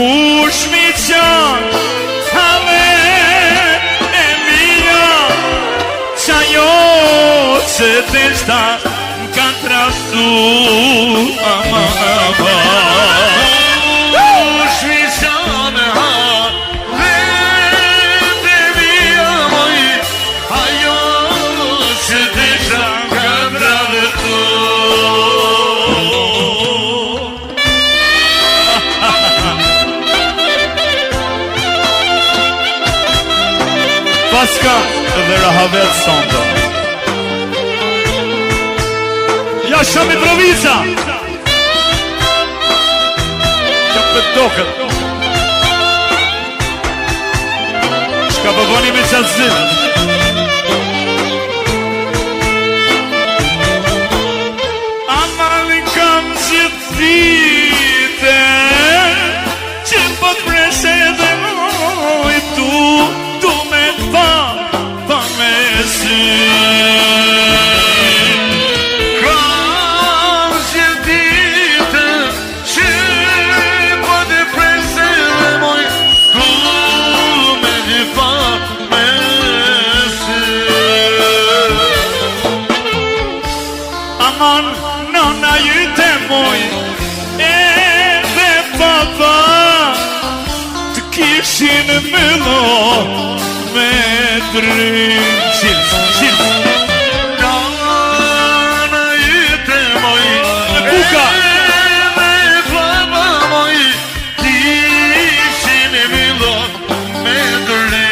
Kush mi qanë Halet e mija Qa jo që të shta M'kan trastu Kush mi qanë Halet e mija moj Ajo që të shta M'kan trastu Paska dhe Rahavet Sonda Jasha Mitrovica Kjo për dokët Shka përboni me qatë zinë Amalin kam gjithë dite Që pot preshe dhe moj tu me pa me si Kam që dite që po të prese dhe moj tu me pa me si Aman nona jyte moj edhe papa të kishin me lo me drejt Qilës Nana jete moj Buka Edhe papa moj Kishin e milo me drejt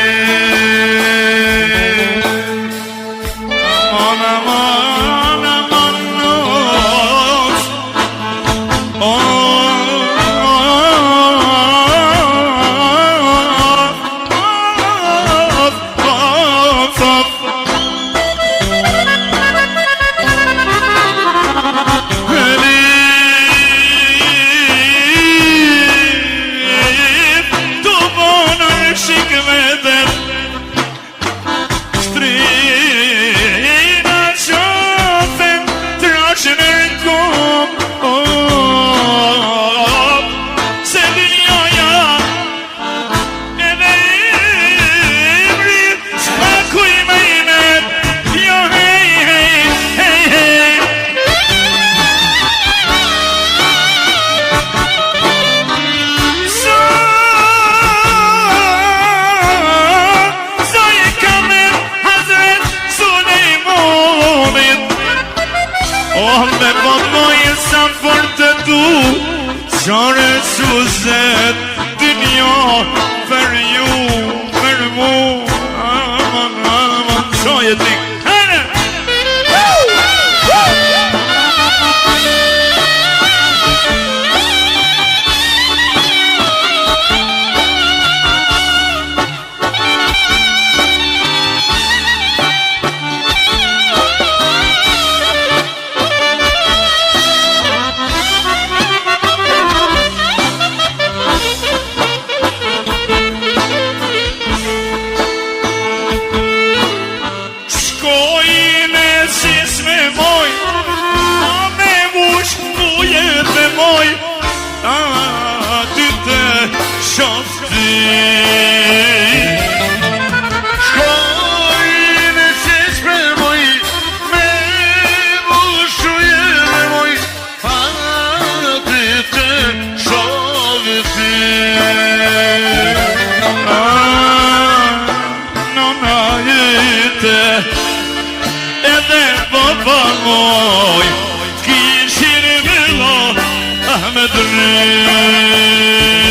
Amon, amon, amon Qare suzet Dynja për ju Për mu Aman, aman Qoje t'ik Hene Edhe baba moj Kishin me lo me drejt